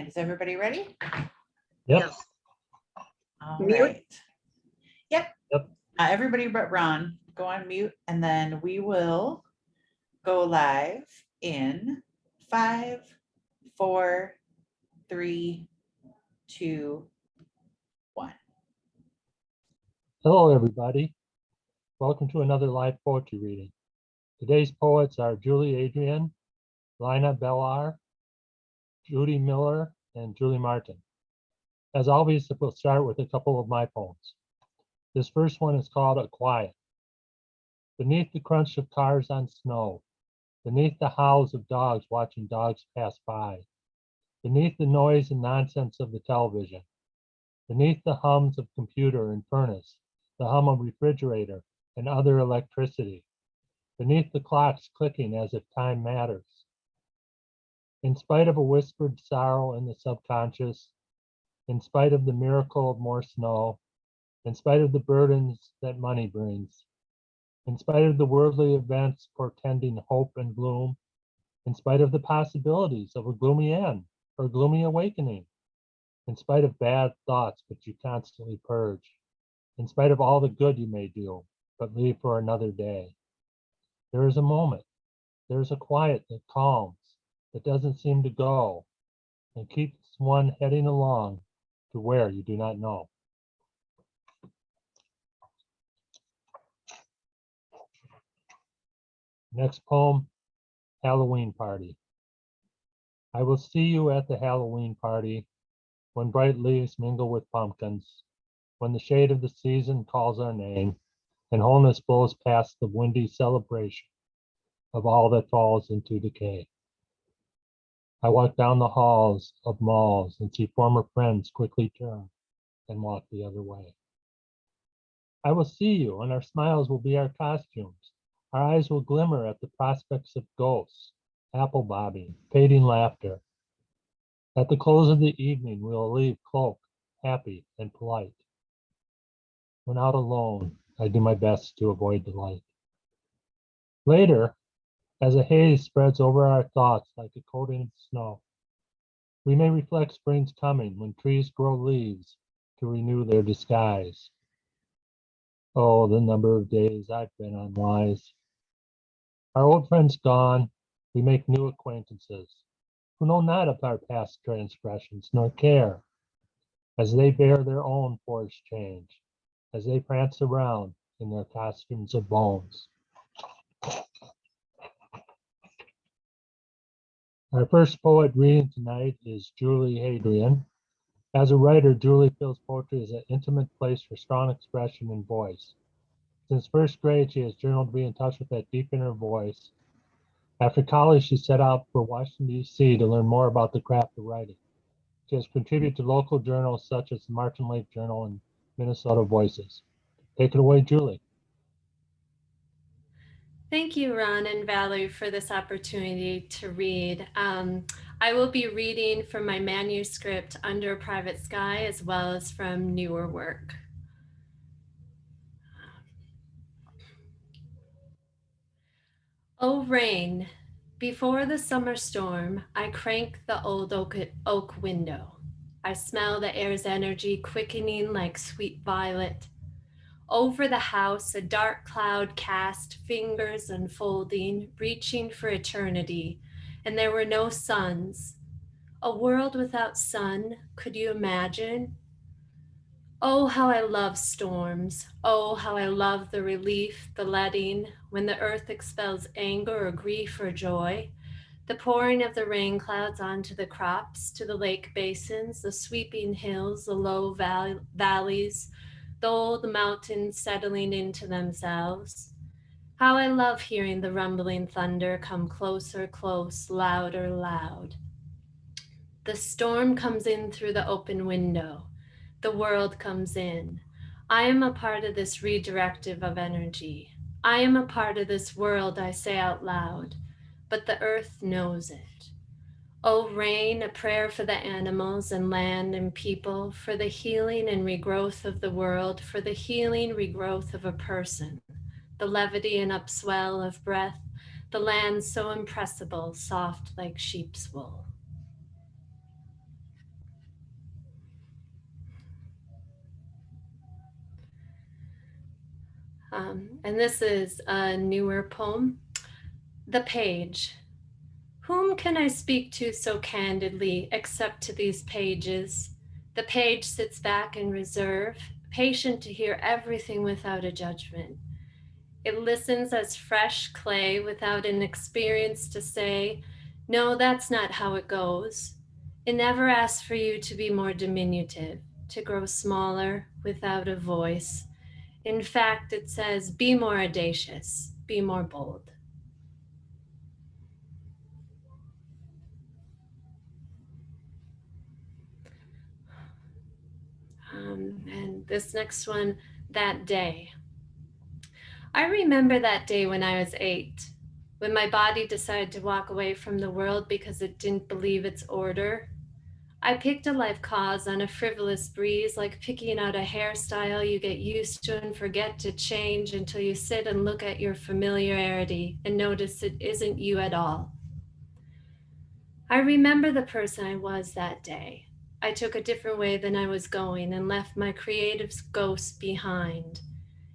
And is everybody ready? Yep. All Mute. right. Yep. Yep. Everybody but Ron, go on mute, and then we will go live in 5, 4, 3, 2, 1. Hello, everybody. Welcome to another live poetry reading. Today's poets are Adrian, Lina Belar, Judith Miller, and Julie Martin. As always, we'll start with a couple of my poems. This first one is called A Quiet. Beneath the crunch of cars on snow, beneath the howls of dogs watching dogs pass by, beneath the noise and nonsense of the television, beneath the hums of computer and furnace, the hum of refrigerator and other electricity, beneath the clocks clicking as if time matters. In spite of a whispered sorrow in the subconscious, in spite of the miracle of more snow, in spite of the burdens that money brings, in spite of the worldly events portending hope and gloom, in spite of the possibilities of a gloomy end or gloomy awakening, in spite of bad thoughts which you constantly purge, in spite of all the good you may do, but leave for another day. There is a moment, there is a quiet that calms, that doesn't seem to go, and keeps one heading along to where you do not know. Next poem, Halloween Party. I will see you at the Halloween party, when bright leaves mingle with pumpkins, when the shade of the season calls our name, and wholeness blows past the windy celebration of all that falls into decay. I walk down the halls of malls and see former friends quickly turn and walk the other way. I will see you, and our smiles will be our costumes. Our eyes will glimmer at the prospects of ghosts, apple bobbing, fading laughter. At the close of the evening, we will leave cloaked, happy, and polite. When out alone, I do my best to avoid the light. Later, as a haze spreads over our thoughts like a coating of snow, we may reflect spring's coming when trees grow leaves to renew their disguise. Oh, the number of days I've been unwise. Our old friends gone, we make new acquaintances who know not of our past transgressions nor care, as they bear their own forced change, as they prance around in their costumes of bones. Our first poet reading tonight is Julie Adrian. As a writer, Julie feels poetry is an intimate place for strong expression and voice. Since first grade, she has journaled to be in touch with that deep inner voice. After college, she set out for Washington, D.C. to learn more about the craft of writing. She has contributed to local journals such as the Martin Lake Journal and Minnesota Voices. Take it away, Julie. Thank you, Ron and Valerie, for this opportunity to read. I will be reading from my manuscript Under a Private Sky, as well as from newer work. Oh, rain, before the summer storm, I crank the old oak window. I smell the air's energy quickening like sweet violet. Over the house, a dark cloud cast, fingers unfolding, reaching for eternity, and there were no suns. A world without sun, could you imagine? Oh, how I love storms. Oh, how I love the relief, the letting, when the earth expels anger or grief or joy. The pouring of the rain clouds onto the crops, to the lake basins, the sweeping hills, the low valleys, the old mountains settling into themselves. How I love hearing the rumbling thunder come closer, close, louder, loud. The storm comes in through the open window. The world comes in. I am a part of this redirective of energy. I am a part of this world, I say out loud, but the earth knows it. Oh, rain, a prayer for the animals and land and people, for the healing and regrowth of the world, for the healing regrowth of a person, the levity and upswell of breath, the land so impressible, soft like sheep's wool. And this is a newer poem. The Page. Whom can I speak to so candidly except to these pages? The page sits back in reserve, patient to hear everything without a judgment. It listens as fresh clay without an experience to say, no, that's not how it goes. It never asks for you to be more diminutive, to grow smaller without a voice. In fact, it says, be more audacious, be more bold. And this next one, that day. I remember that day when I was 8, when my body decided to walk away from the world because it didn't believe its order. I picked a life cause on a frivolous breeze, like picking out a hairstyle you get used to and forget to change until you sit and look at your familiarity and notice it isn't you at all. I remember the person I was that day. I took a different way than I was going and left my creative ghost behind.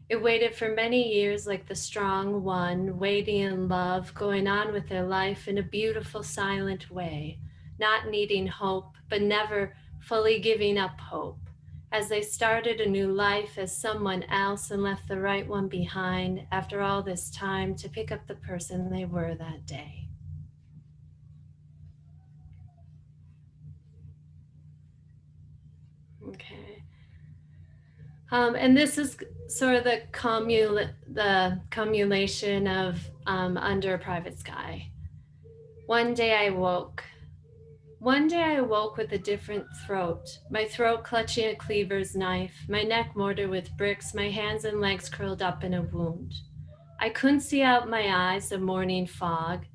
It waited for many years like the strong one, waiting in love, going on with their life in a beautiful, silent way, not needing hope, but never fully giving up hope, as they started a new life as someone else and left the right one behind after all this time to pick up the person they were that day. Okay. And this is sort of the cumulation of Under a Private Sky. One day I woke with a different throat, my throat clutching a cleaver's knife, my neck mortared with bricks, my hands and legs curled up in a wound. I couldn't see out my eyes the morning fog.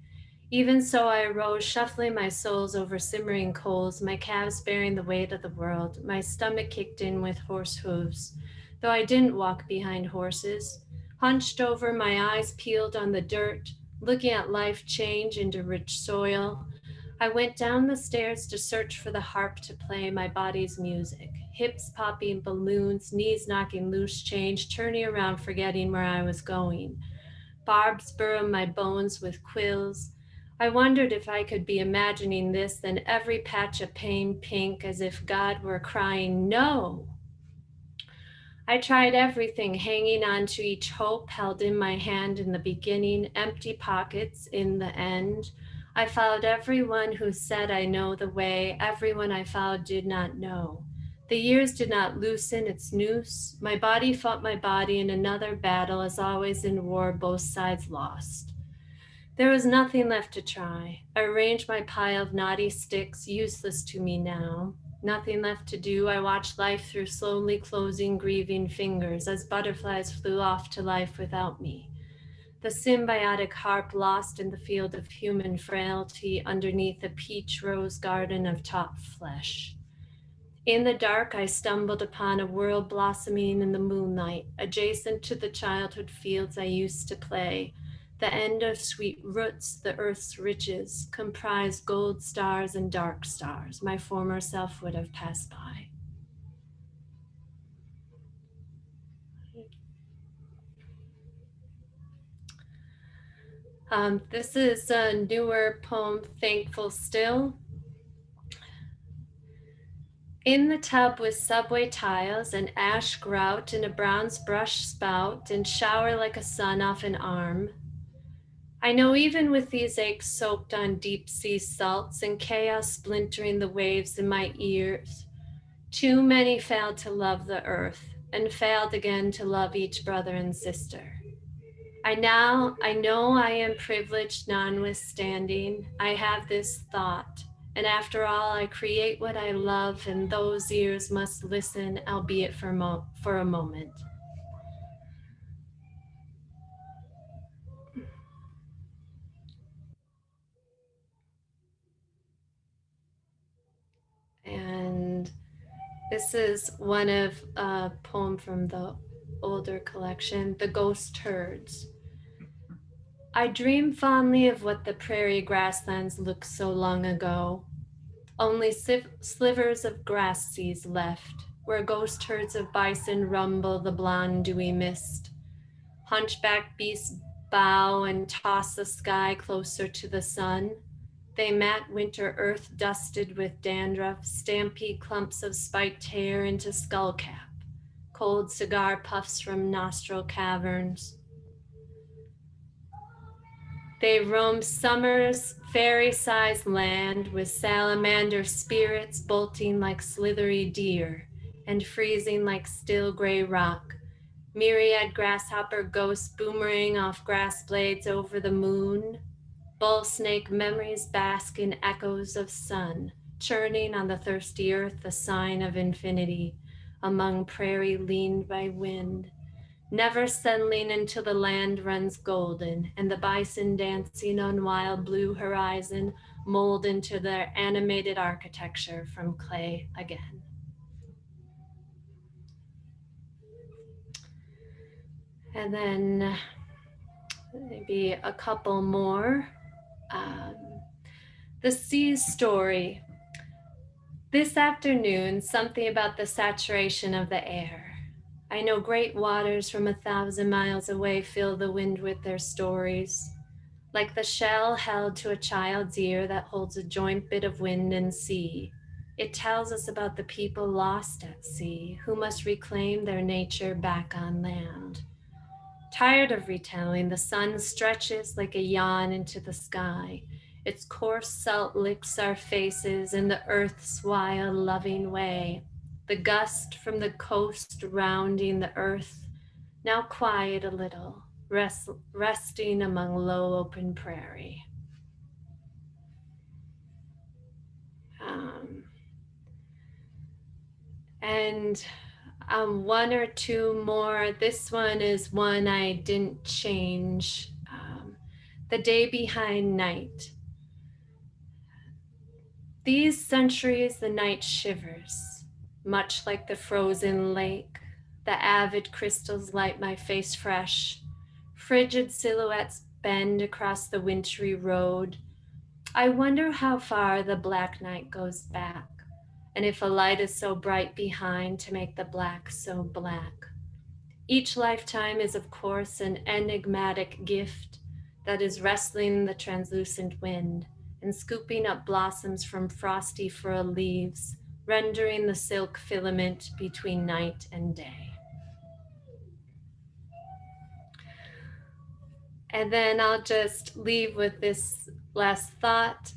Even so, I arose, shuffling my soles over simmering coals, my calves bearing the weight of the world, my stomach kicked in with horse hooves, though I didn't walk behind horses. Hunched over, my eyes peeled on the dirt, looking at life change into rich soil. I went down the stairs to search for the harp to play my body's music, hips popping balloons, knees knocking loose change, turning around forgetting where I was going. Barbs burrow my bones with quills. I wondered if I could be imagining this, then every patch of pain pink as if God were crying, no. I tried everything, hanging on to each hope held in my hand in the beginning, empty pockets in the end. I followed everyone who said I know the way, everyone I followed did not know. The years did not loosen its noose. My body fought my body in another battle, as always in war, both sides lost. There was nothing left to try. I arranged my pile of knotty sticks, useless to me now. Nothing left to do. I watched life through slowly closing, grieving fingers as butterflies flew off to life without me. The symbiotic harp lost in the field of human frailty underneath a peach rose garden of taut flesh. In the dark, I stumbled upon a world blossoming in the moonlight, adjacent to the childhood fields I used to play. The end of sweet roots, the earth's riches, comprised gold stars and dark stars my former self would have passed by. This is a newer poem, Thankful Still. In the tub with subway tiles and ash grout and a bronze brush spout and shower like a sun off an arm. I know even with these aches soaked on deep sea salts and chaos splintering the waves in my ears, too many failed to love the earth and failed again to love each brother and sister. I know I am privileged notwithstanding. I have this thought, and after all, I create what I love, and those ears must listen, albeit for a moment. And this is one of a poem from the older collection, The Ghost Herds. I dream fondly of what the prairie grasslands looked so long ago. Only slivers of grass seas left, where ghost herds of bison rumble the blonde dewy mist. Hunchback beasts bow and toss the sky closer to the sun. They mat winter earth dusted with dandruff, stampede clumps of spiked hair into skullcap, cold cigar puffs from nostril caverns. They roam summer's fairy-sized land with salamander spirits bolting like slithery deer and freezing like still gray rock. Myriad grasshopper ghosts boomerang off grass blades over the moon. Bull snake memories bask in echoes of sun, churning on the thirsty earth, the sign of infinity, among prairie leaned by wind. Never settling until the land runs golden, and the bison dancing on wild blue horizon mold into their animated architecture from clay again. And then maybe a couple more. The sea's story. This afternoon, something about the saturation of the air. I know great waters from 1,000 miles away fill the wind with their stories, like the shell held to a child's ear that holds a joint bit of wind and sea. It tells us about the people lost at sea, who must reclaim their nature back on land. Tired of retelling, the sun stretches like a yawn into the sky. Its coarse salt licks our faces in the earth's wild, loving way. The gust from the coast rounding the earth, now quiet a little, resting among low open prairie. And one or two more. This one is one I didn't change. The day behind night. These centuries the night shivers, much like the frozen lake. The avid crystals light my face fresh. Frigid silhouettes bend across the wintry road. I wonder how far the black night goes back, and if a light is so bright behind to make the black so black. Each lifetime is, of course, an enigmatic gift that is wrestling the translucent wind and scooping up blossoms from frosty furrowed leaves, rendering the silk filament between night and day. And then I'll just leave with this last thought.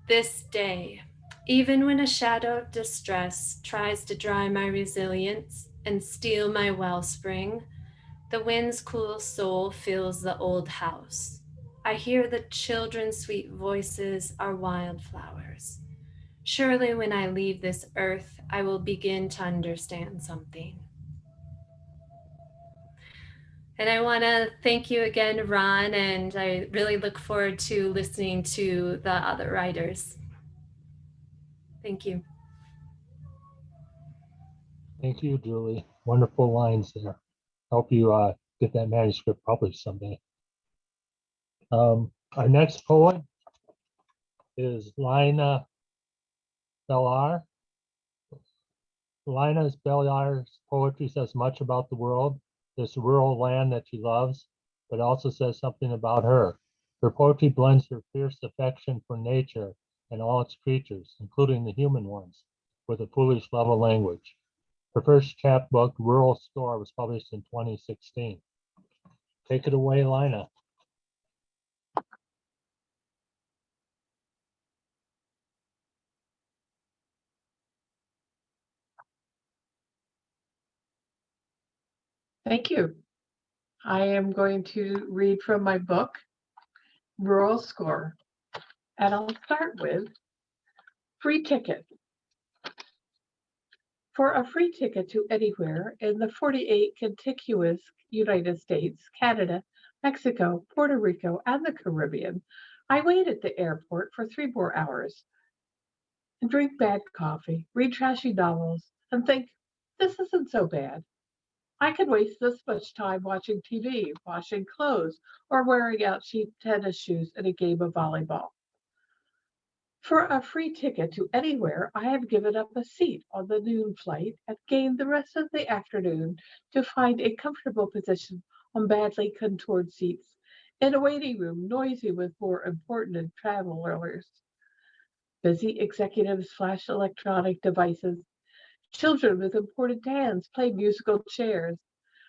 This day, even when a shadow of distress tries to dry my resilience and steal my wellspring, the wind's cool soul fills the old house. I hear the children's sweet voices are wildflowers. Surely when I leave this earth, I will begin to understand something. And I want to thank you again, Ron, and I really look forward to listening to the other writers. Thank you. Thank you, Julie. Wonderful lines there. Hope you get that manuscript published someday. Our next poet is Lina Belar. Lina Belar's poetry says much about the world, this rural land that she loves, but also says something about her. Her poetry blends her fierce affection for nature and all its creatures, including the human ones, with a foolish love of language. Her first chapbook, Rural Store, was published in 2016. Take it away, Lina. Thank you. I am going to read from my book, Rural Score, and I'll start with free ticket. For a free ticket to anywhere in the 48 contiguous United States, Canada, Mexico, Puerto Rico, and the Caribbean, I wait at the airport for 3 more hours and drink bad coffee, read trashy novels, and think, this isn't so bad. I could waste this much time watching TV, washing clothes, or wearing out cheap tennis shoes in a game of volleyball. For a free ticket to anywhere, I have given up a seat on the noon flight and gained the rest of the afternoon to find a comfortable position on badly contoured seats, in a waiting room noisy with more important travelers. Busy executives flash electronic devices. Children with important hands play musical chairs.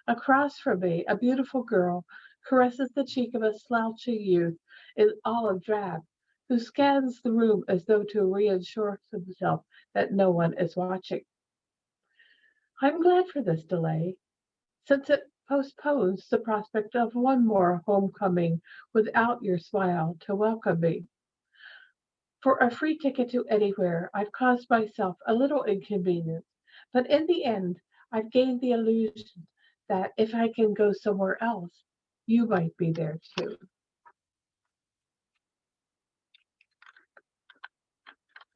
Across from me, a beautiful girl caresses the cheek of a slouching youth in olive drab, who scans the room as though to reassure himself that no one is watching. I'm glad for this delay, since it postpones the prospect of one more homecoming without your smile to welcome me. For a free ticket to anywhere, I've caused myself a little inconvenience, but in the end, I've gained the illusion that if I can go somewhere else, you might be there too.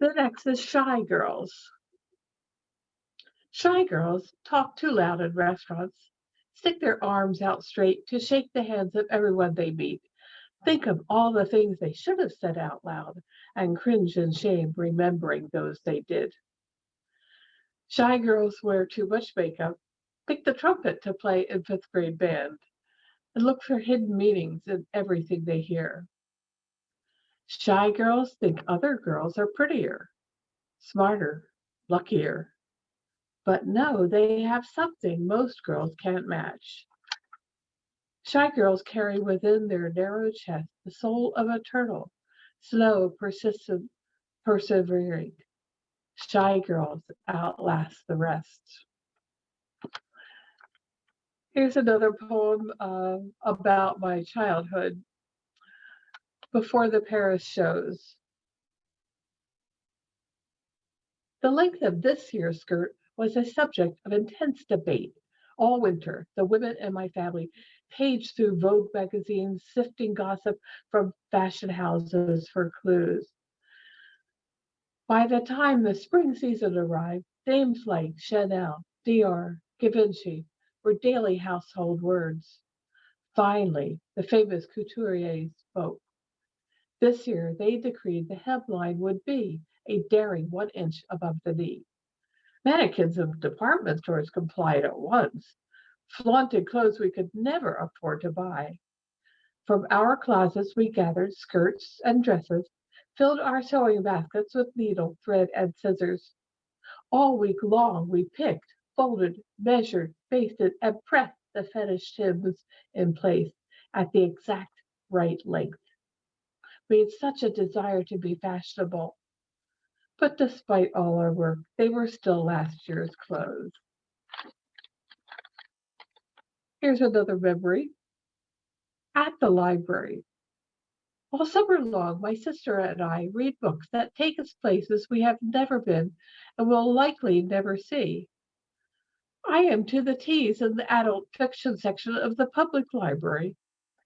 The next is Shy Girls. Shy girls talk too loud in restaurants, stick their arms out straight to shake the hands of everyone they meet, think of all the things they should have said out loud, and cringe in shame remembering those they did. Shy girls wear too much makeup, pick the trumpet to play in fifth grade band, and look for hidden meanings in everything they hear. Shy girls think other girls are prettier, smarter, luckier, but no, they have something most girls can't match. Shy girls carry within their narrow chest the soul of a turtle, slow, persistent, persevering. Shy girls outlast the rest. Here's another poem about my childhood before the Paris shows. The length of this year's skirt was a subject of intense debate. All winter, the women in my family paged through Vogue magazines, sifting gossip from fashion houses for clues. By the time the spring season arrived, names like Chanel, Dior, Givenchy were daily household words. Finally, the famous couturiers spoke. This year, they decreed the headline would be a daring 1 inch above the knee. Mannequins in department stores complied at once, flaunted clothes we could never afford to buy. From our closets, we gathered skirts and dresses, filled our sewing baskets with needle, thread, and scissors. All week long, we picked, folded, measured, basted, and pressed the fetish hymns in place at the exact right length. We had such a desire to be fashionable, but despite all our work, they were still last year's clothes. Here's another memory. At the library. All summer long, my sister and I read books that take us places we have never been and will likely never see. I am to the T's in the adult fiction section of the public library,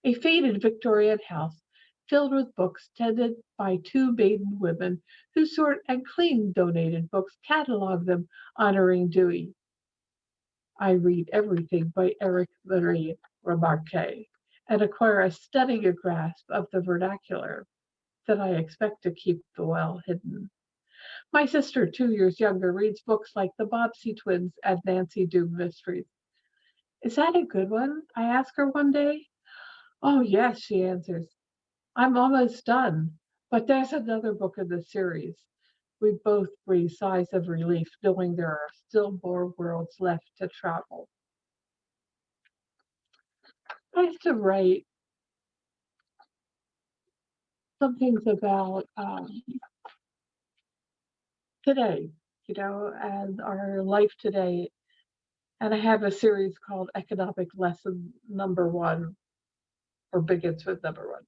a faded Victorian house filled with books tended by two maiden women who sort and clean donated books, catalog them, honoring Dewey. I read everything by Eric Marie Remarque and acquire a stunning grasp of the vernacular that I expect to keep well hidden. My sister, 2 years younger, reads books like the Bobbsey Twins and Nancy Doom mysteries. Is that a good one? I ask her one day. Oh, yes, she answers. I'm almost done, but there's another book in the series. We both breathe sighs of relief, knowing there are still more worlds left to travel. I have to write some things about today, and our life today. And I have a series called Economic Lesson Number One, or begins with number one,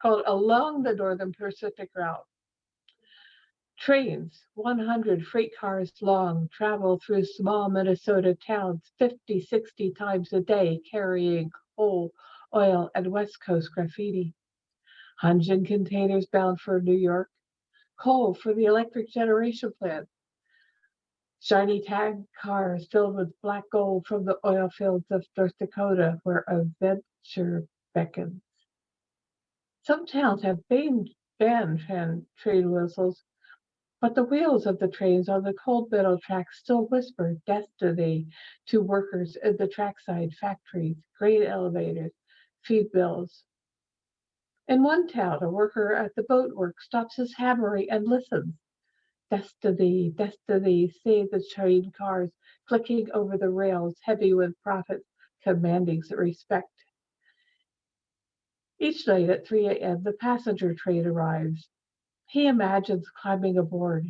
called Along the Northern Pacific Route. Trains, 100 freight cars long, travel through small Minnesota towns 50, 60 times a day, carrying coal, oil, and West Coast graffiti. Hunjin containers bound for New York, coal for the electric generation plant. Shiny tank cars filled with black gold from the oil fields of North Dakota, where adventure beckons. Some towns have banned train whistles, But the wheels of the trains on the cold metal tracks still whisper destiny to workers in the trackside factories, grain elevators, feed mills. In one town, a worker at the boatwork stops his hammering and listens. Destiny, destiny, say the train cars clicking over the rails, heavy with profits, commanding respect. Each night at 3 a.m., the passenger train arrives. He imagines climbing aboard,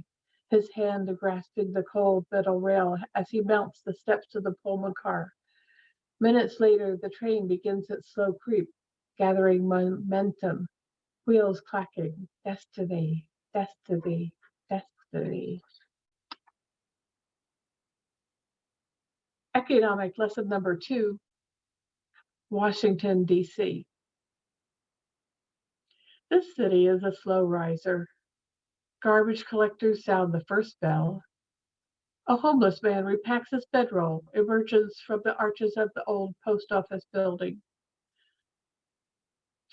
his hand grasping the cold metal rail as he mounts the steps to the Pullman car. Minutes later, the train begins its slow creep, gathering momentum, wheels clacking. Destiny, destiny, destiny. Economic lesson number 2, Washington, D.C. This city is a slow riser. Garbage collectors sound the first bell. A homeless man repacks his bedroll, emerges from the arches of the old post office building.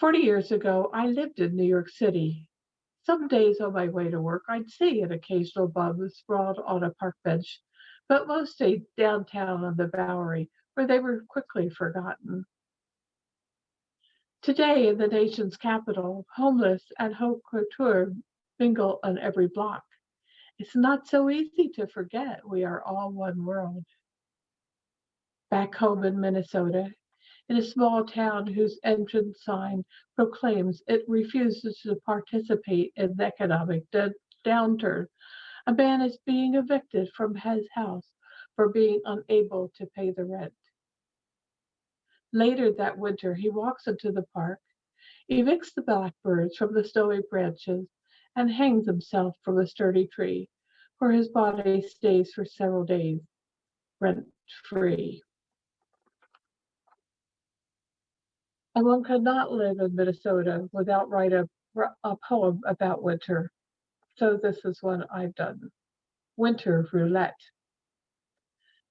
40 years ago, I lived in New York City. Some days on my way to work, I'd see an occasional bum sprawled on a park bench, but most stayed downtown on the Bowery, where they were quickly forgotten. Today, in the nation's capital, homeless and haute couture mingle on every block. It's not so easy to forget we are all one world. Back home in Minnesota, in a small town whose entrance sign proclaims it refuses to participate in the economic downturn, a man is being evicted from his house for being unable to pay the rent. Later that winter, he walks into the park, evicts the blackbirds from the snowy branches, and hangs himself from a sturdy tree, where his body stays for several days, rent-free. And one could not live in Minnesota without writing a poem about winter. So this is one I've done. Winter Roulette.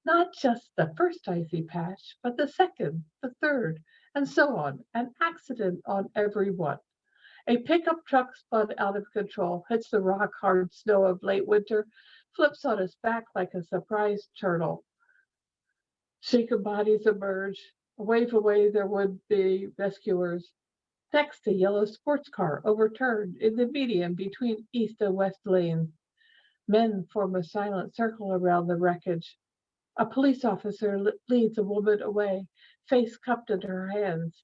Not just the first icy patch, but the second, the third, and so on. An accident on every one. A pickup truck spun out of control, hits the rock-hard snow of late winter, flips on its back like a surprised turtle. Shaken bodies emerge, wave away their would-be rescuers. Next, a yellow sports car overturned in the median between east and west lanes. Men form a silent circle around the wreckage. A police officer leads a woman away, face cupped in her hands.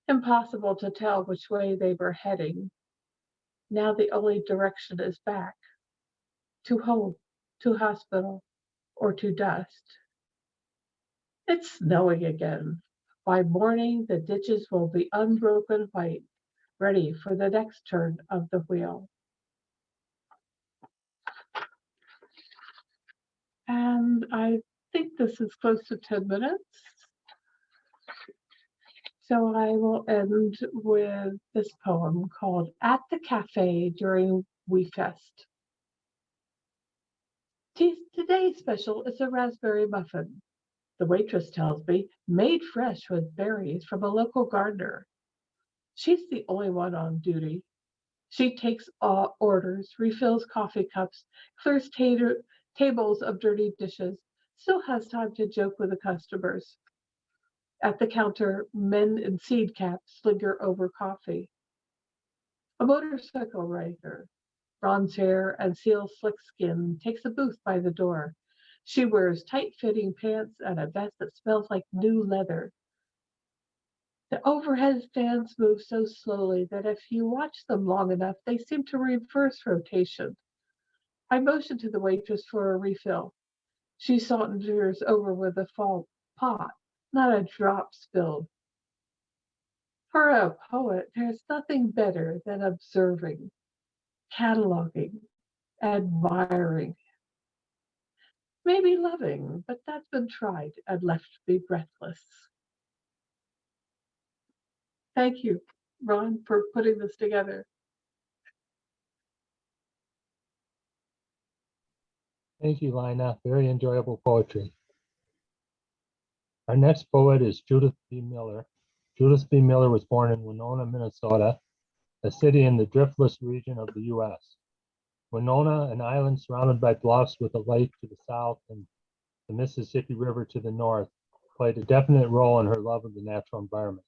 Impossible to tell which way they were heading. Now the only direction is back, to home, to hospital, or to dust. It's snowing again. By morning, the ditches will be unbroken white, ready for the next turn of the wheel. And I think this is close to 10 minutes. So I will end with this poem called At the Cafe During We Fest. Today's special is a raspberry muffin. The waitress tells me, made fresh with berries from a local gardener. She's the only one on duty. She takes all orders, refills coffee cups, clears tables of dirty dishes, still has time to joke with the customers. At the counter, men in seed caps linger over coffee. A motorcycle rider, bronze hair and seal slick skin, takes a booth by the door. She wears tight-fitting pants and a vest that smells like new leather. The overhead fans move so slowly that if you watch them long enough, they seem to reverse rotation. I motion to the waitress for a refill. She saunters over with a full pot, not a drop spilled. For a poet, there's nothing better than observing, cataloging, admiring, maybe loving, but that's been tried and left me breathless. Thank you, Ron, for putting this together. Thank you, Lina. Very enjoyable poetry. Our next poet is Judith B Miller. Judith B Miller was born in Winona, Minnesota, a city in the driftless region of the U.S. Winona, an island surrounded by bluffs with a lake to the south and the Mississippi River to the north, played a definite role in her love of the natural environment.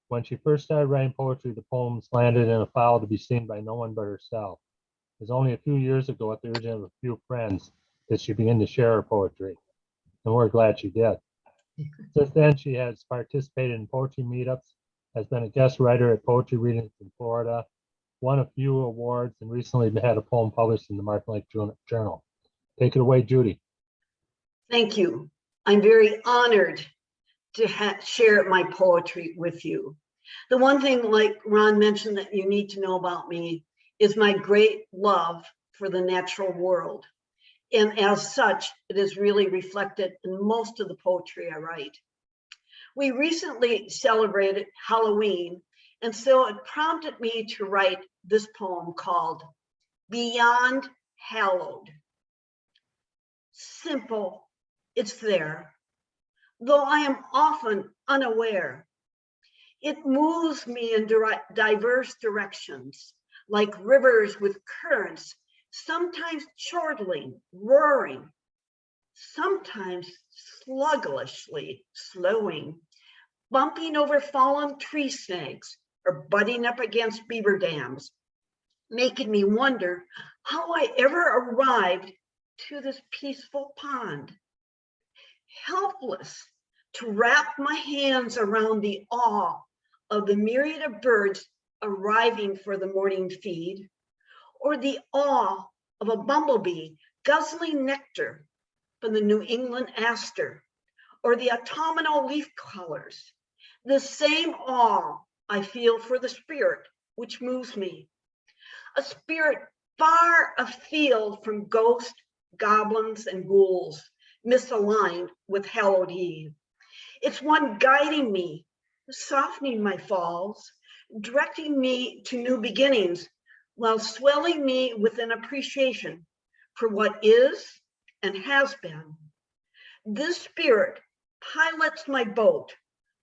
When she first started writing poetry, the poems landed in a file to be seen by no one but herself. It was only a few years ago, at the urging of a few friends, that she began to share her poetry, and we're glad she did. Since then, she has participated in poetry meetups, has been a guest writer at poetry readings in Florida, won a few awards, and recently had a poem published in the Martin Lake Journal. Take it away, Judy. Thank you. I'm very honored to share my poetry with you. The one thing, like Ron mentioned, that you need to know about me is my great love for the natural world. And as such, it is really reflected in most of the poetry I write. We recently celebrated Halloween, and so it prompted me to write this poem called Beyond Hallowed. Simple, it's there, though I am often unaware. It moves me in diverse directions, like rivers with currents, sometimes chortling, roaring, sometimes sluggishly slowing, bumping over fallen tree snags or butting up against beaver dams, making me wonder how I ever arrived to this peaceful pond. Helpless to wrap my hands around the awe of the myriad of birds arriving for the morning feed, or the awe of a bumblebee guzzling nectar from the New England aster, or the autumnal leaf colors. The same awe I feel for the spirit which moves me, a spirit far afield from ghosts, goblins, and ghouls, misaligned with hallowed eve. It's one guiding me, softening my falls, directing me to new beginnings, while swelling me with an appreciation for what is and has been. This spirit pilots my boat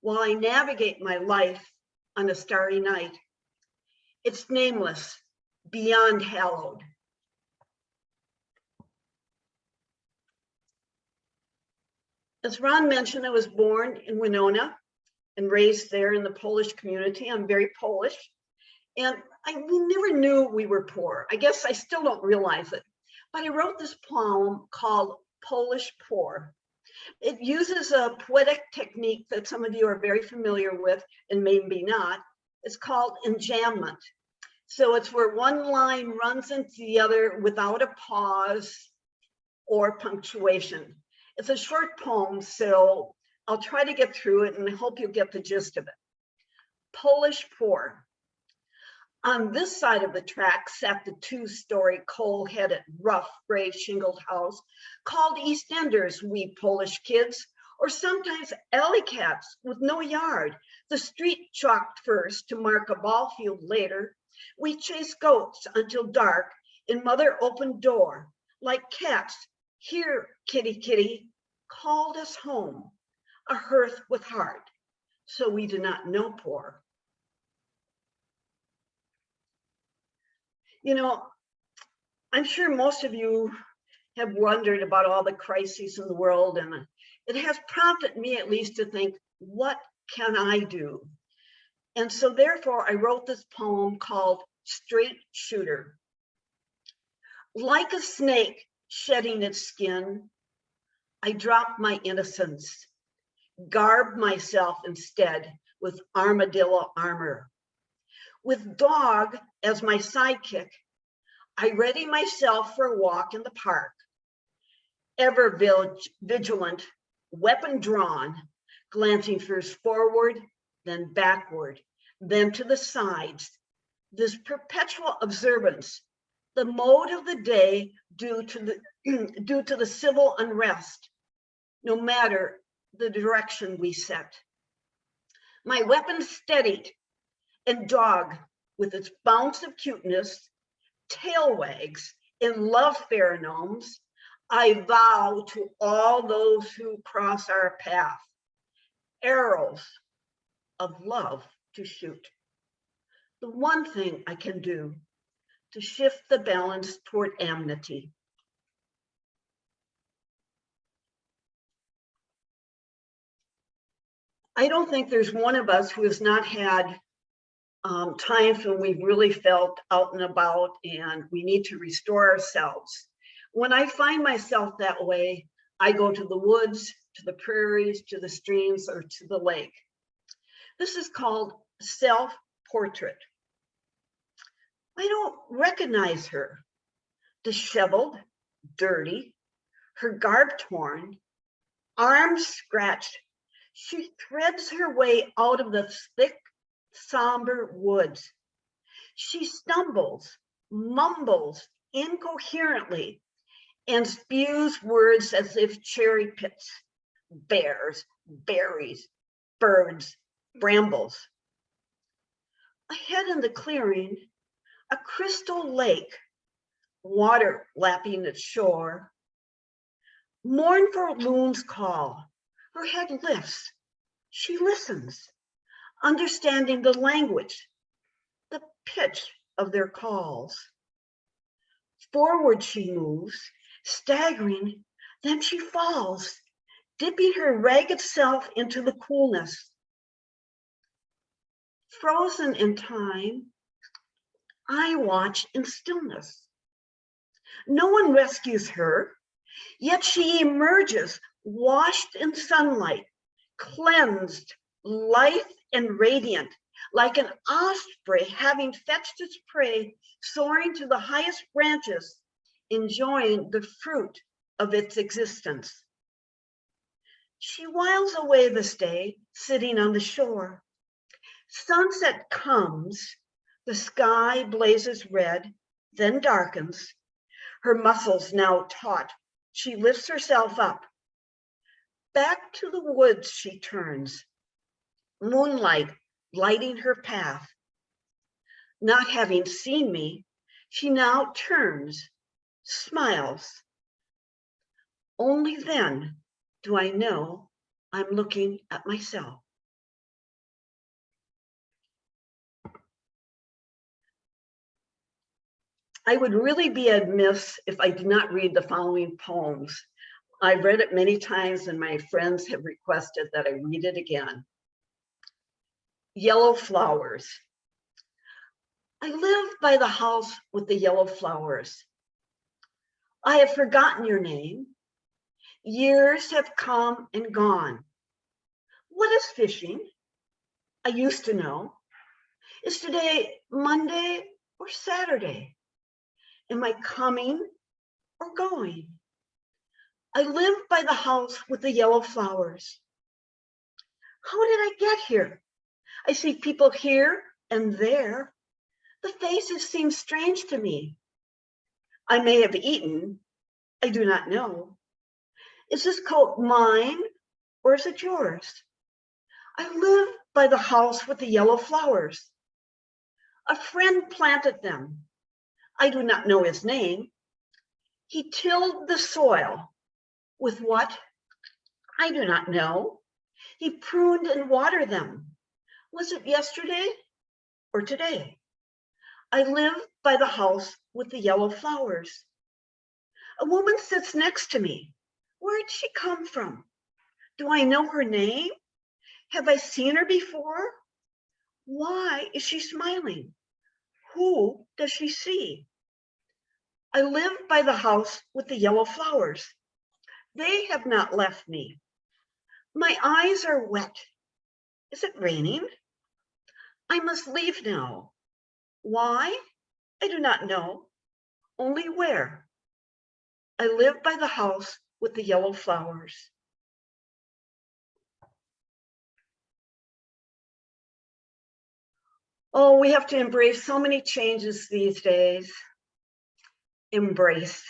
while I navigate my life on a starry night. It's nameless, beyond hallowed. As Ron mentioned, I was born in Winona and raised there in the Polish community. I'm very Polish. And we never knew we were poor. I guess I still don't realize it. But I wrote this poem called Polish Poor. It uses a poetic technique that some of you are very familiar with and maybe not. It's called enjambment. So it's where one line runs into the other without a pause or punctuation. It's a short poem, so I'll try to get through it and I hope you'll get the gist of it. Polish Poor. On this side of the track sat the two-story coal-headed, rough, gray shingled house called EastEnders, we Polish kids, or sometimes alley cats with no yard. The street chalked first to mark a ball field later. We chased goats until dark in mother open door, like cats. Here, kitty, kitty, called us home, a hearth with heart, so we do not know poor. You know, I'm sure most of you have wondered about all the crises in the world, and it has prompted me at least to think, what can I do? And so therefore I wrote this poem called Straight Shooter. Like a snake shedding its skin, I dropped my innocence, garbed myself instead with armadillo armor. With dog as my sidekick, I ready myself for a walk in the park, ever vigilant, weapon drawn, glancing first forward, then backward, then to the sides. This perpetual observance, the mode of the day due to the civil unrest, no matter the direction we set. My weapon steadied, and dog, with its bounce of cuteness, tail wags, and love pheromones, I vow to all those who cross our path, arrows of love to shoot. The one thing I can do to shift the balance toward amity. I don't think there's one of us who has not had times when we've really felt out and about and we need to restore ourselves. When I find myself that way, I go to the woods, to the prairies, to the streams, or to the lake. This is called self-portrait. I don't recognize her. Disheveled, dirty, her garb torn, arms scratched, she threads her way out of the thick, somber woods. She stumbles, mumbles incoherently, and spews words as if cherry pits, bears, berries, birds, brambles. Ahead in the clearing, a crystal lake, water lapping its shore. Mournful loons call, her head lifts, she listens, understanding the language, the pitch of their calls. Forward she moves, staggering, then she falls, dipping her ragged self into the coolness. Frozen in time, I watch in stillness. No one rescues her, yet she emerges, washed in sunlight, cleansed, lithe and radiant, like an osprey having fetched its prey, soaring to the highest branches, enjoying the fruit of its existence. She whiles away this day, sitting on the shore. Sunset comes, the sky blazes red, then darkens. Her muscles now taut, she lifts herself up. Back to the woods she turns, moonlight lighting her path. Not having seen me, she now turns, smiles. Only then do I know I'm looking at myself. I would really be amiss if I did not read the following poems. I've read it many times and my friends have requested that I read it again. Yellow Flowers. I live by the house with the yellow flowers. I have forgotten your name. Years have come and gone. What is fishing? I used to know. Is today Monday or Saturday? Am I coming or going? I live by the house with the yellow flowers. How did I get here? I see people here and there. The faces seem strange to me. I may have eaten, I do not know. Is this coat mine or is it yours? I live by the house with the yellow flowers. A friend planted them. I do not know his name. He tilled the soil. With what? I do not know. He pruned and watered them. Was it yesterday or today? I live by the house with the yellow flowers. A woman sits next to me. Where did she come from? Do I know her name? Have I seen her before? Why is she smiling? Who does she see? I live by the house with the yellow flowers. They have not left me. My eyes are wet. Is it raining? I must leave now. Why? I do not know. Only where? I live by the house with the yellow flowers. Oh, we have to embrace so many changes these days. Embrace.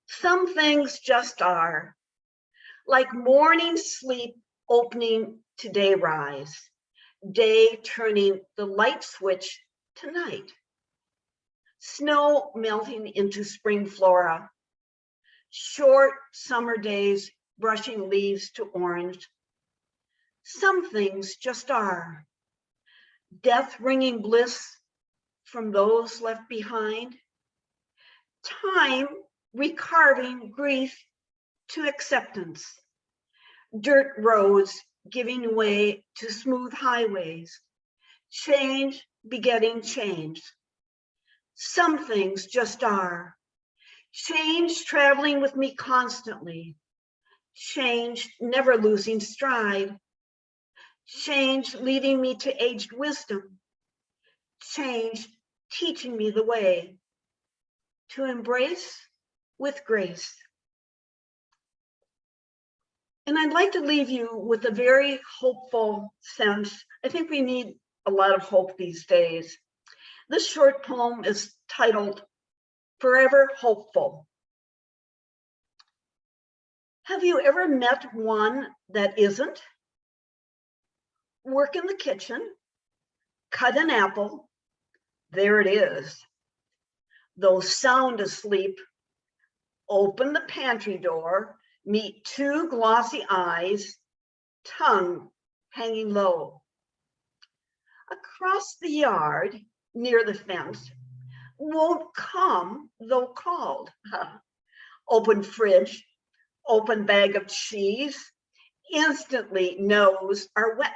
Some things just are, like morning sleep opening to day rise, day turning the light switch to night, snow melting into spring flora, short summer days brushing leaves to orange. Some things just are. Death ringing bliss, from those left behind. Time recarving grief to acceptance. Dirt roads giving way to smooth highways. Change begetting change. Some things just are. Change traveling with me constantly. Change never losing stride. Change leading me to aged wisdom. Change teaching me the way to embrace with grace. And I'd like to leave you with a very hopeful sense. I think we need a lot of hope these days. This short poem is titled Forever Hopeful. Have you ever met one that isn't? Work in the kitchen, cut an apple, there it is. Though sound asleep, open the pantry door, meet two glossy eyes, tongue hanging low. Across the yard, near the fence, won't come though called. Open fridge, open bag of cheese, instantly nose are wet,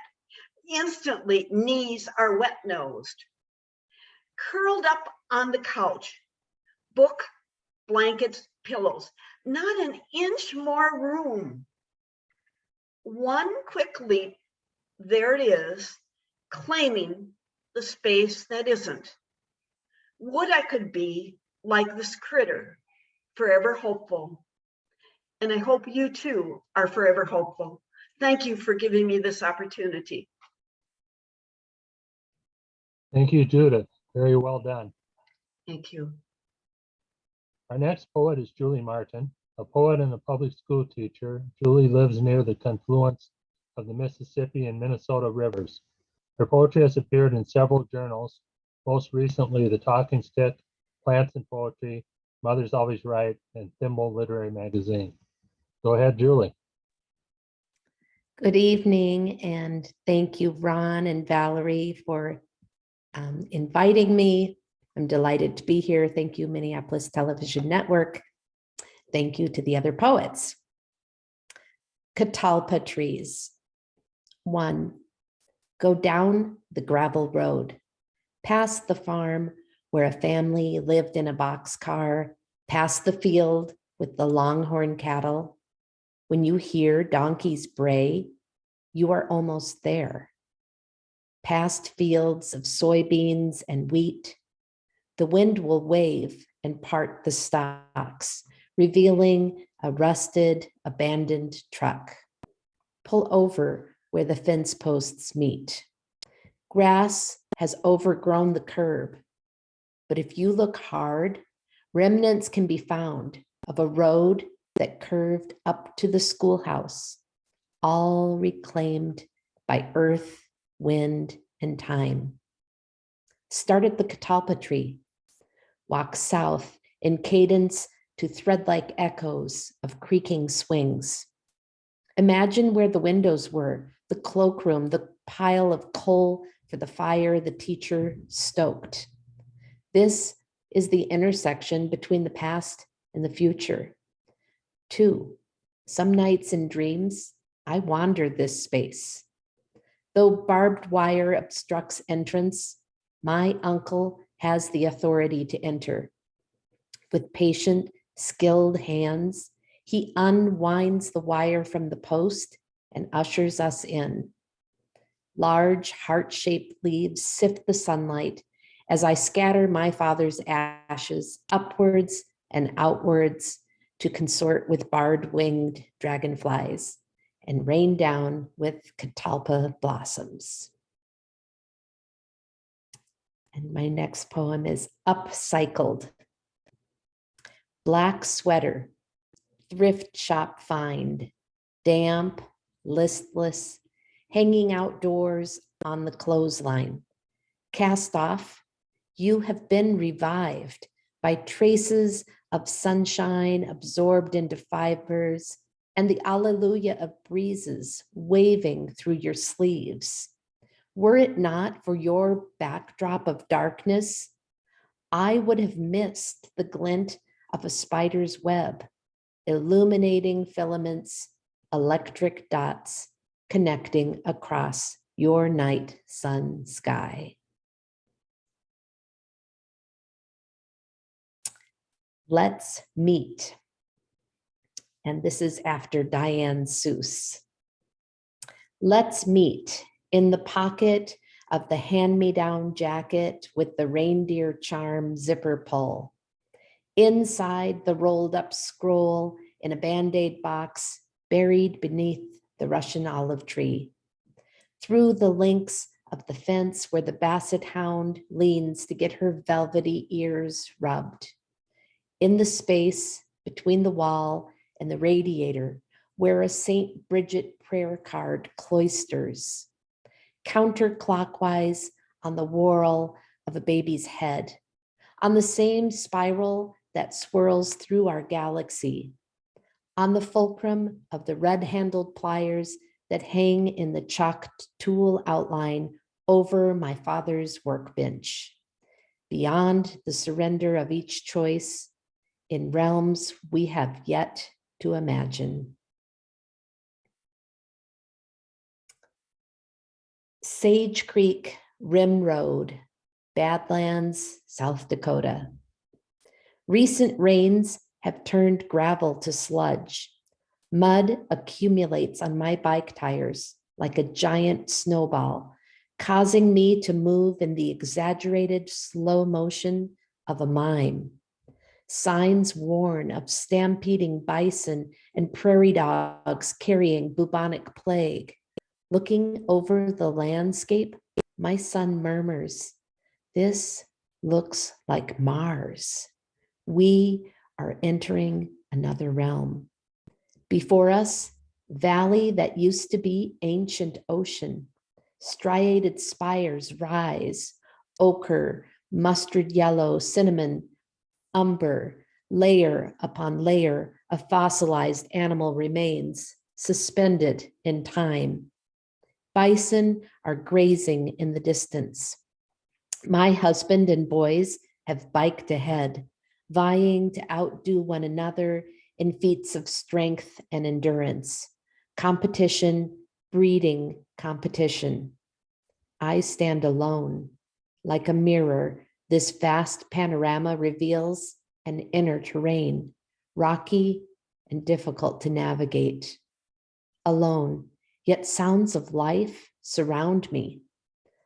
instantly knees are wet-nosed. Curled up on the couch, book, blankets, pillows, not an inch more room. One quick leap, there it is, claiming the space that isn't. Would I could be like this critter, forever hopeful. And I hope you too are forever hopeful. Thank you for giving me this opportunity. Thank you, Judith. Very well done. Thank you. Our next poet is Julie Martin, a poet and a public school teacher. Julie lives near the confluence of the Mississippi and Minnesota rivers. Her poetry has appeared in several journals, most recently The Talking Stick, Plants and Poetry, Mother's Always Right, and Thimble Literary Magazine. Go ahead, Julie. Good evening, and thank you, Ron and Valerie, for inviting me. I'm delighted to be here. Thank you, Minneapolis Television Network. Thank you to the other poets. Catalpa trees. 1. Go down the gravel road, past the farm where a family lived in a boxcar, past the field with the longhorn cattle. When you hear donkeys bray, you are almost there. Past fields of soybeans and wheat, the wind will wave and part the stalks, revealing a rusted, abandoned truck. Pull over where the fence posts meet. Grass has overgrown the curb, but if you look hard, remnants can be found of a road that curved up to the schoolhouse, all reclaimed by earth, wind, and time. Start at the catalpa tree. Walk south in cadence to thread-like echoes of creaking swings. Imagine where the windows were, the cloakroom, the pile of coal for the fire the teacher stoked. This is the intersection between the past and the future. 2. Some nights in dreams, I wander this space. Though barbed wire obstructs entrance, my uncle has the authority to enter. With patient, skilled hands, he unwinds the wire from the post and ushers us in. Large heart-shaped leaves sift the sunlight as I scatter my father's ashes upwards and outwards to consort with barred-winged dragonflies and rain down with catalpa blossoms. And my next poem is Upcycled. Black sweater, thrift shop find, damp, listless, hanging outdoors on the clothesline. Cast off, you have been revived by traces of sunshine absorbed into fibers and the alleluia of breezes waving through your sleeves. Were it not for your backdrop of darkness, I would have missed the glint of a spider's web, illuminating filaments, electric dots connecting across your night sun sky. Let's meet. And this is after Diane Seuss. Let's meet in the pocket of the hand-me-down jacket with the reindeer charm zipper pull. Inside the rolled up scroll in a Band-Aid box buried beneath the Russian olive tree. Through the links of the fence where the basset hound leans to get her velvety ears rubbed. In the space between the wall and the radiator where a St. Bridget prayer card cloisters. Counterclockwise on the whorl of a baby's head, on the same spiral that swirls through our galaxy, on the fulcrum of the red-handled pliers that hang in the chalked tool outline over my father's workbench, beyond the surrender of each choice in realms we have yet to imagine. Sage Creek Rim Road, Badlands, South Dakota. Recent rains have turned gravel to sludge. Mud accumulates on my bike tires like a giant snowball, causing me to move in the exaggerated slow motion of a mime. Signs warn of stampeding bison and prairie dogs carrying bubonic plague. Looking over the landscape, my son murmurs, "This looks like Mars. We are entering another realm." Before us, valley that used to be ancient ocean. Striated spires rise, ochre, mustard yellow, cinnamon, umber, layer upon layer of fossilized animal remains, suspended in time. Bison are grazing in the distance. My husband and boys have biked ahead, vying to outdo one another in feats of strength and endurance. Competition, breeding competition. I stand alone. Like a mirror, this vast panorama reveals an inner terrain, rocky and difficult to navigate. Alone, yet sounds of life surround me.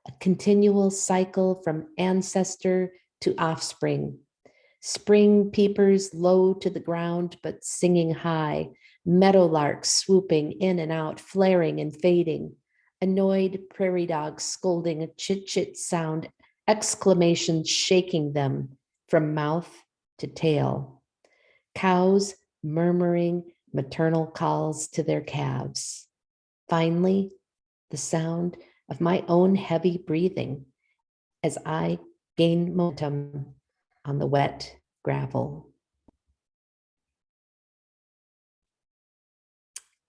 A continual cycle from ancestor to offspring. Spring peepers low to the ground, but singing high. Meadowlarks swooping in and out, flaring and fading. Annoyed prairie dogs scolding a chit-chit sound, exclamations shaking them from mouth to tail. Cows murmuring maternal calls to their calves. Finally, the sound of my own heavy breathing as I gain momentum on the wet gravel.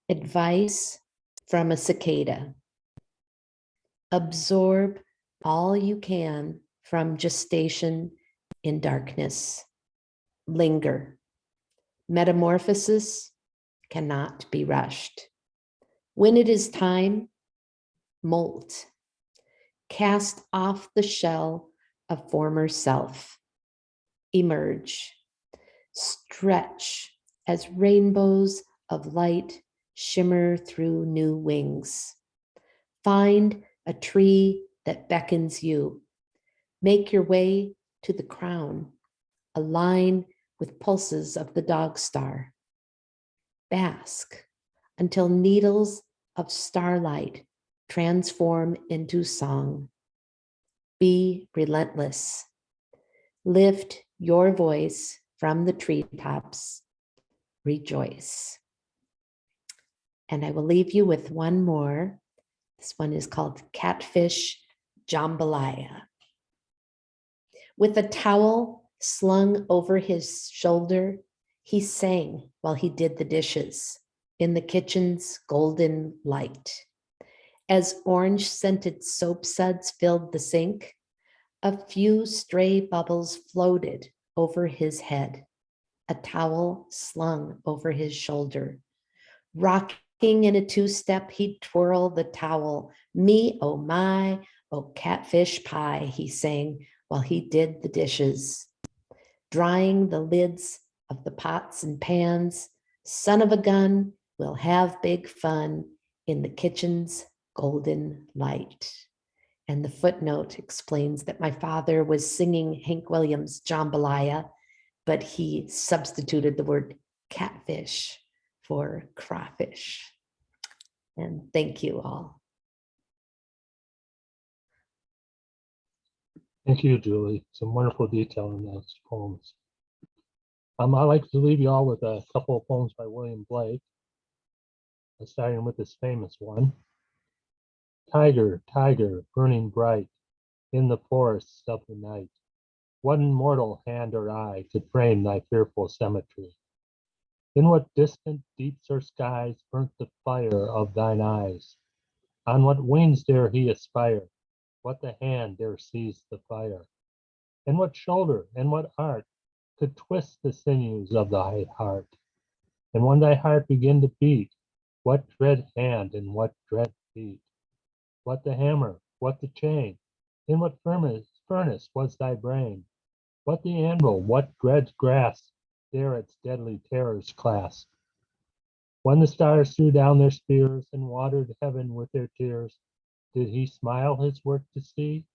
Advice from a cicada. Absorb all you can from gestation in darkness. Linger. Metamorphosis cannot be rushed. When it is time, molt. Cast off the shell of former self. Emerge. Stretch as rainbows of light shimmer through new wings. Find a tree that beckons you. Make your way to the crown, align with pulses of the dog star. Bask until needles of starlight transform into song. Be relentless. Lift your voice from the treetops. Rejoice. And I will leave you with one more. This one is called Catfish Jambalaya. With a towel slung over his shoulder, he sang while he did the dishes in the kitchen's golden light. As orange-scented soap suds filled the sink, A few stray bubbles floated over his head, a towel slung over his shoulder. Rocking in a two-step, he'd twirl the towel. Me, oh my, oh catfish pie, he sang while he did the dishes. Drying the lids of the pots and pans, son of a gun, we'll have big fun in the kitchen's golden light. And the footnote explains that my father was singing Hank Williams' Jambalaya, but he substituted the word catfish for crawfish. And thank you all. Thank you, Julie. Some wonderful detail in those poems. I'd like to leave you all with a couple of poems by William Blake, starting with this famous one. Tiger, tiger, burning bright in the forests of the night, what mortal hand or eye could frame thy fearful symmetry? In what distant deeps or skies burnt the fire of thine eyes? On what wings dare he aspire? What the hand dare seize the fire? And what shoulder and what art could twist the sinews of thy heart? And when thy heart begin to beat, what dread hand and what dread feet? What the hammer, what the chain? In what furnace was thy brain? What the anvil, what dread grasp dare its deadly terrors clasp? When the stars threw down their spears and watered heaven with their tears, did he smile his work to see?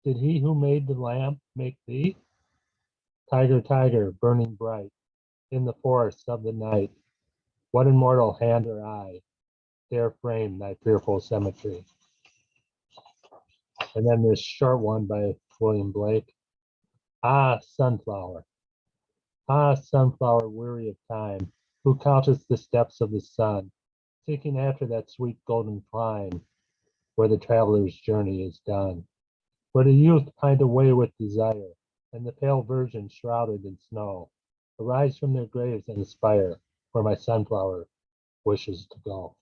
Did he who made the lamp make thee? Tiger, tiger, burning bright in the forests of the night, what immortal hand or eye dare frame thy fearful symmetry? And then this short one by William Blake. Ah, sunflower, weary of time, who countest the steps of the sun, seeking after that sweet golden clime, where the traveler's journey is done, where the youth pine away with desire, and the pale virgin shrouded in snow arise from their graves and aspire where my sunflower wishes to go.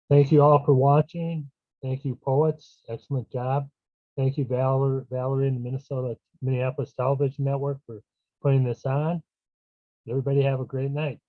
Thank you all for watching. Thank you, poets. Excellent job. Thank you, Valerie and the Minneapolis Television Network for putting this on. Everybody have a great night.